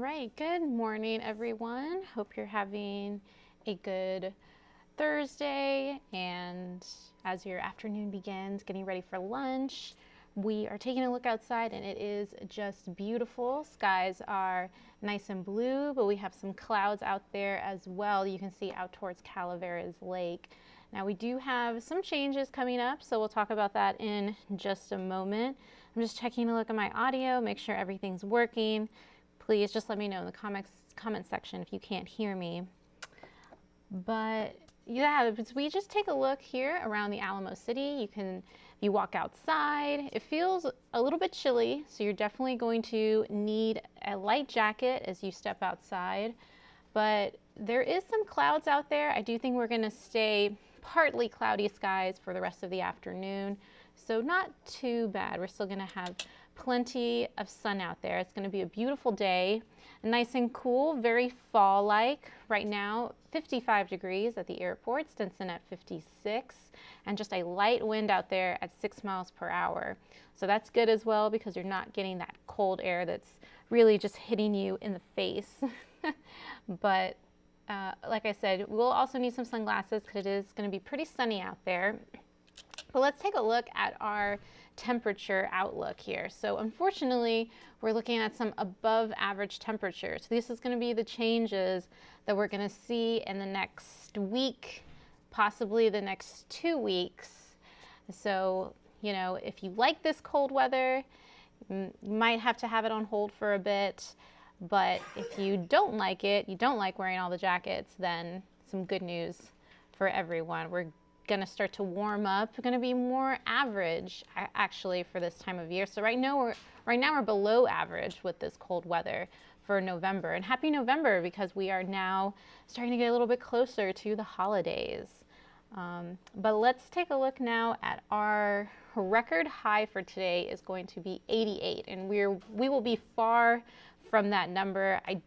right, good morning, everyone. Hope you're having a good Thursday, and as your afternoon begins, getting ready for lunch, we are taking a look outside and it is just beautiful. Skies are nice and blue, but we have some clouds out there as well. You can see out towards Calaveras Lake. Now we do have some changes coming up, so we'll talk about that in just a moment. I'm just checking a look at my audio, make sure everything's working. Please just let me know in the comment section if you can't hear me. But yeah, we just take a look here around the Alamo City. You walk outside, it feels a little bit chilly, so you're definitely going to need a light jacket as you step outside. But there is some clouds out there. I do think we're going to stay partly cloudy skies for the rest of the afternoon, so not too bad. We're still going to have plenty of sun out there. It's going to be a beautiful day, nice and cool, very fall-like. Right now, 55 degrees at the airport, Stinson at 56, and just a light wind out there at 6 miles per hour. So that's good as well because you're not getting that cold air that's really just hitting you in the face. But like I said, we'll also need some sunglasses because it is going to be pretty sunny out there. But let's take a look at our temperature outlook here. So unfortunately, we're looking at some above average temperatures. So this is going to be the changes that we're going to see in the next week, possibly the next 2 weeks. So, you know, if you like this cold weather, you might have to have it on hold for a bit. But if you don't like it, you don't like wearing all the jackets, then some good news for everyone. We're going to start to warm up. We're going to be more average actually for this time of year. So right now we're below average with this cold weather for November. And happy November, because we are now starting to get a little bit closer to the holidays. But let's take a look now at our record high for today is going to be 88, and we will be far from that number. I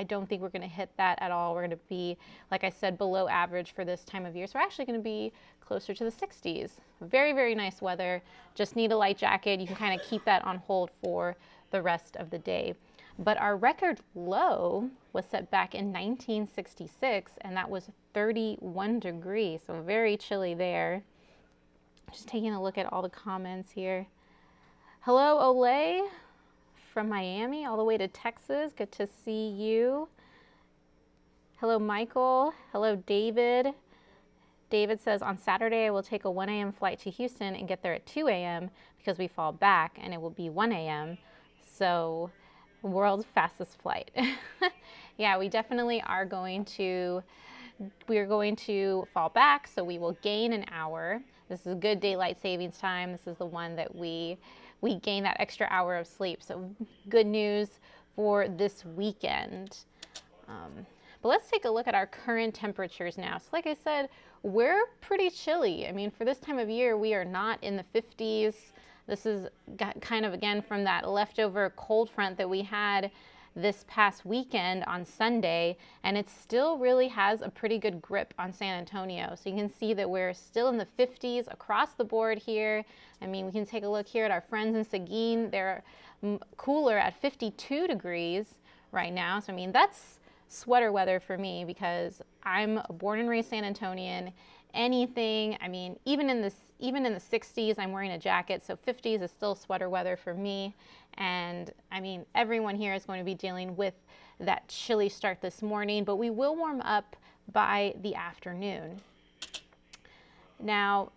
don't think we're going to hit that at all. We're going to be, like I said, below average for this time of year. So we're actually going to be closer to the 60s. Very, very nice weather. Just need a light jacket. You can kind of keep that on hold for the rest of the day. But our record low was set back in 1966, and that was 31 degrees. So very chilly there. Just taking a look at all the comments here. Hello, Olay from Miami all the way to Texas. Good to see you. Hello, Michael. Hello, David. David says, on Saturday, I will take a 1 a.m. flight to Houston and get there at 2 a.m. because we fall back and it will be 1 a.m. So, world's fastest flight. Yeah, we definitely are going to fall back, so we will gain an hour. This is a good daylight savings time. This is the one that we gain that extra hour of sleep. So good news for this weekend. But let's take a look at our current temperatures now. So like I said, we're pretty chilly. I mean, for this time of year, we are not in the 50s. This is kind of, again, from that leftover cold front that we had this past weekend on Sunday, and it still really has a pretty good grip on San Antonio. So you can see that we're still in the 50s across the board here. I mean, we can take a look here at our friends in Seguin. They're cooler at 52 degrees right now. So I mean, that's sweater weather for me because I'm a born and raised San Antonian. Anything, I mean, even in the 60s, I'm wearing a jacket, so 50s is still sweater weather for me. And I mean, everyone here is going to be dealing with that chilly start this morning, but we will warm up by the afternoon. Now,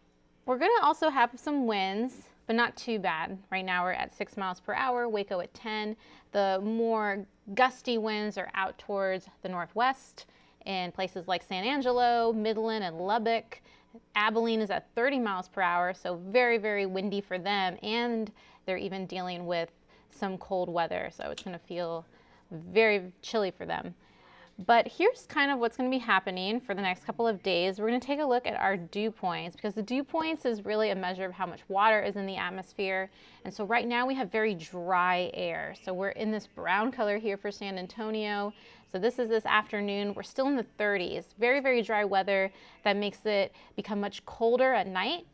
we're going to also have some winds, but not too bad. Right now we're at 6 miles per hour, Waco at 10. The more gusty winds are out towards the northwest in places like San Angelo, Midland, and Lubbock. Abilene is at 30 miles per hour, so very, very windy for them, and they're even dealing with some cold weather, so it's going to feel very chilly for them. But here's kind of what's going to be happening for the next couple of days. We're going to take a look at our dew points, because the dew points is really a measure of how much water is in the atmosphere. And so right now we have very dry air. So we're in this brown color here for San Antonio. So this is this afternoon. We're still in the 30s. Very, very dry weather that makes it become much colder at night.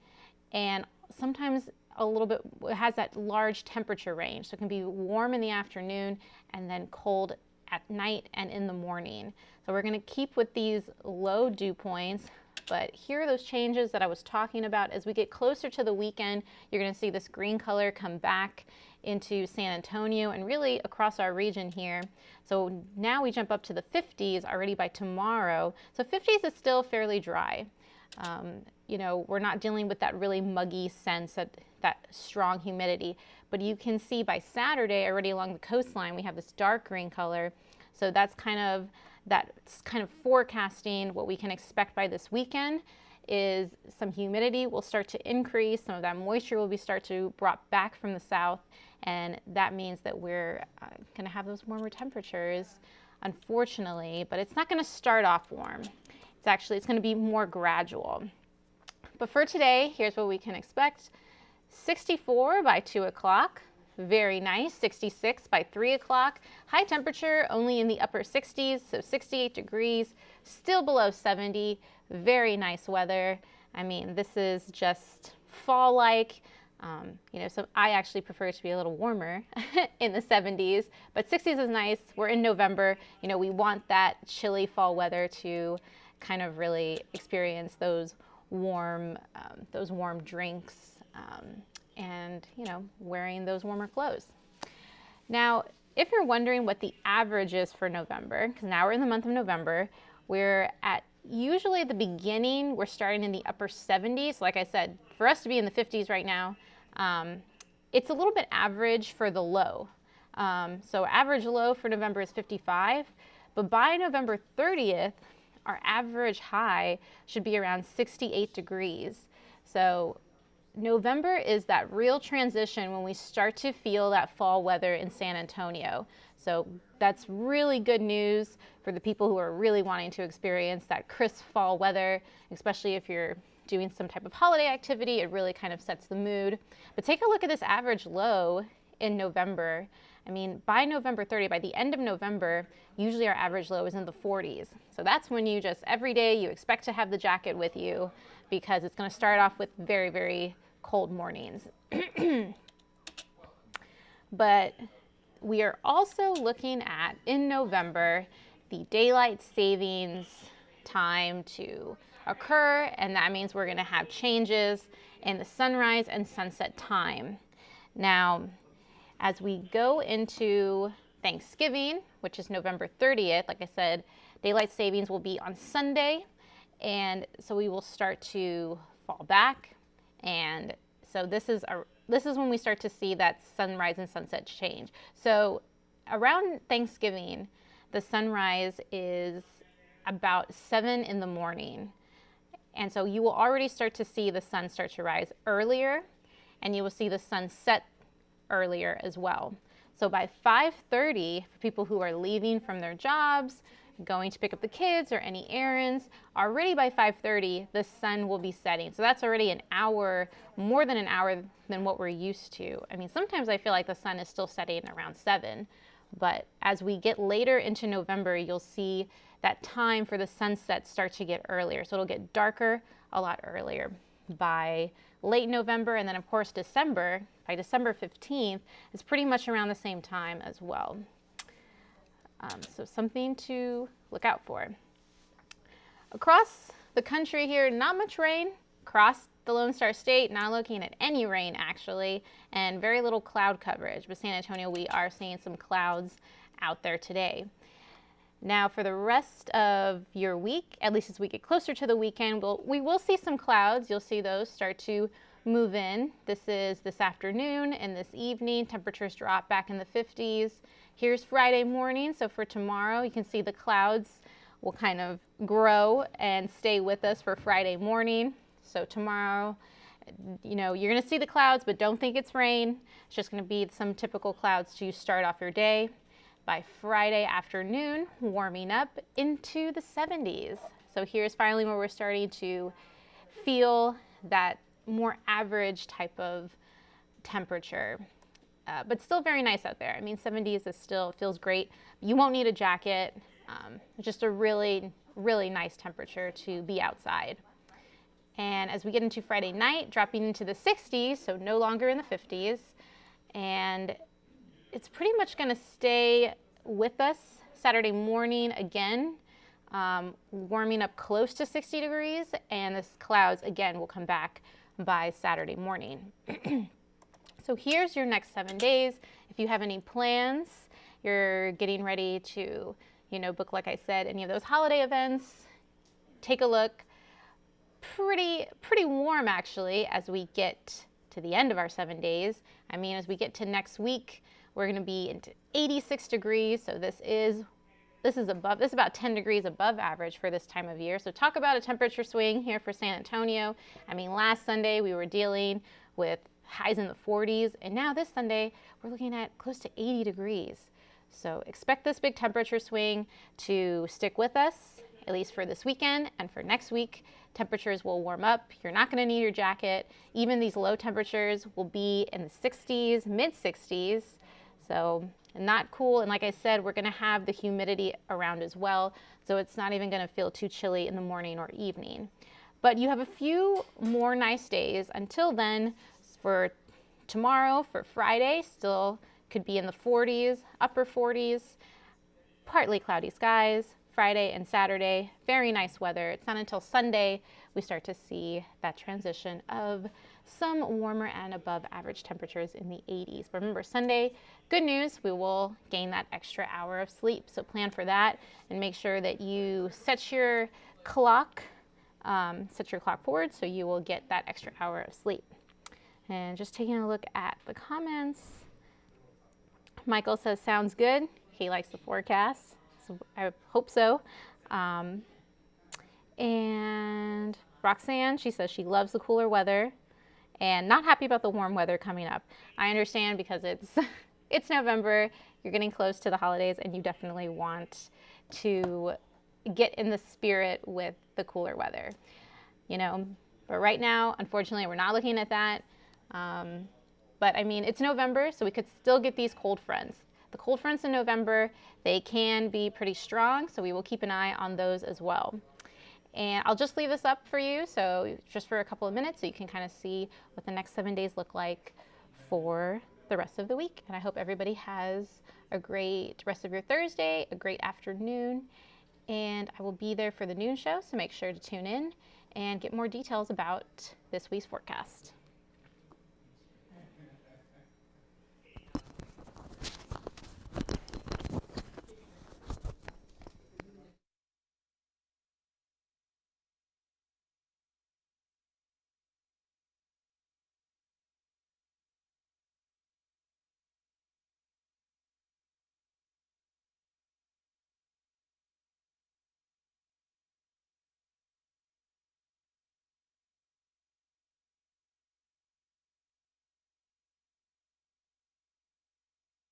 And sometimes a little bit, it has that large temperature range. So it can be warm in the afternoon and then cold at night and in the morning. So we're going to keep with these low dew points, but here are those changes that I was talking about. As we get closer to the weekend, you're going to see this green color come back into San Antonio and really across our region here. So now we jump up to the 50s already by tomorrow. So 50s is still fairly dry. You know, we're not dealing with that really muggy sense, that strong humidity, but you can see by Saturday already along the coastline we have this dark green color. So that's kind of forecasting what we can expect by this weekend. Is some humidity will start to increase, some of that moisture will be start to brought back from the south, and that means that we're going to have those warmer temperatures, unfortunately, but it's not going to start off warm. It's going to be more gradual. But for today, here's what we can expect. 64 by 2 o'clock, very nice. 66 by 3 o'clock. High temperature only in the upper 60s, so 68 degrees, still below 70. Very nice weather. I mean, this is just fall-like. You know, so I actually prefer it to be a little warmer in the 70s, but 60s is nice. We're in November. You know, we want that chilly fall weather to kind of really experience those warm drinks and, you know, wearing those warmer clothes. Now, if you're wondering what the average is for November, because now we're in the month of November, we're at usually at the beginning, we're starting in the upper 70s. Like I said, for us to be in the 50s right now, it's a little bit average for the low. So average low for November is 55, but by November 30th, our average high should be around 68 degrees. So November is that real transition when we start to feel that fall weather in San Antonio. So that's really good news for the people who are really wanting to experience that crisp fall weather, especially if you're doing some type of holiday activity. It really kind of sets the mood. But take a look at this average low in November. I mean, by November 30, by the end of November, usually our average low is in the 40s. So that's when you just, every day you expect to have the jacket with you because it's going to start off with very, very cold mornings. But we are also looking at, in November, the daylight savings time to occur, and that means we're going to have changes in the sunrise and sunset time. Now, as we go into Thanksgiving, which is November 30th, like I said, daylight savings will be on Sunday, and so we will start to fall back, and so this is when we start to see that sunrise and sunset change. So around Thanksgiving, the sunrise is about 7 in the morning, and so you will already start to see the sun start to rise earlier, and you will see the sun set earlier as well. So by 5:30, for people who are leaving from their jobs, going to pick up the kids or any errands, already by 5:30, the sun will be setting. So that's already an hour, more than an hour than what we're used to. I mean, sometimes I feel like the sun is still setting around 7, but as we get later into November, you'll see that time for the sunset start to get earlier. So it'll get darker a lot earlier by late November, and then of course December, by December 15th, is pretty much around the same time as well. So something to look out for. Across the country here, not much rain. Across the Lone Star State, not looking at any rain actually, and very little cloud coverage. But San Antonio, we are seeing some clouds out there today. Now for the rest of your week, at least as we get closer to the weekend, we will see some clouds. You'll see those start to move in. This is this afternoon and this evening. Temperatures drop back in the 50s. Here's Friday morning. So for tomorrow, you can see the clouds will kind of grow and stay with us for Friday morning. So tomorrow, you know, you're going to see the clouds, but don't think it's rain. It's just going to be some typical clouds to start off your day. By Friday afternoon, warming up into the 70s. So here's finally where we're starting to feel that more average type of temperature, but still very nice out there. I mean, 70s is still, feels great. You won't need a jacket. Just a really, really nice temperature to be outside. And as we get into Friday night, dropping into the 60s, so no longer in the 50s. And it's pretty much going to stay with us Saturday morning again, warming up close to 60 degrees, and the clouds again will come back by Saturday morning. So here's your next 7 days. If you have any plans, you're getting ready to, book, like I said, any of those holiday events, take a look. Pretty warm actually as we get to the end of our 7 days. I mean, as we get to next week, we're going to be into 86 degrees. So this is about 10 degrees above average for this time of year. So talk about a temperature swing here for San Antonio. I mean, last Sunday we were dealing with highs in the 40s, and now this Sunday we're looking at close to 80 degrees. So expect this big temperature swing to stick with us, at least for this weekend, and for next week. Temperatures will warm up. You're not going to need your jacket. Even these low temperatures will be in the 60s, mid 60s. So not cool. And like I said, we're going to have the humidity around as well. So it's not even going to feel too chilly in the morning or evening. But you have a few more nice days. Until then, for tomorrow, for Friday, still could be in the 40s, upper 40s, partly cloudy skies. Friday and Saturday, very nice weather. It's not until Sunday we start to see that transition of some warmer and above average temperatures in the 80s. But remember, Sunday, good news, we will gain that extra hour of sleep. So plan for that and make sure that you set your clock forward so you will get that extra hour of sleep. And just taking a look at the comments. Michael says, sounds good. He likes the forecast. So I hope so. And Roxanne, she says she loves the cooler weather and not happy about the warm weather coming up. I understand because it's November, you're getting close to the holidays, and you definitely want to get in the spirit with the cooler weather. But right now, unfortunately, we're not looking at that. But I mean, it's November, so we could still get these cold fronts. The cold fronts in November, they can be pretty strong, so we will keep an eye on those as well. And I'll just leave this up for you, so just for a couple of minutes, so you can kind of see what the next 7 days look like for the rest of the week. And I hope everybody has a great rest of your Thursday, a great afternoon, and I will be there for the noon show, so make sure to tune in and get more details about this week's forecast.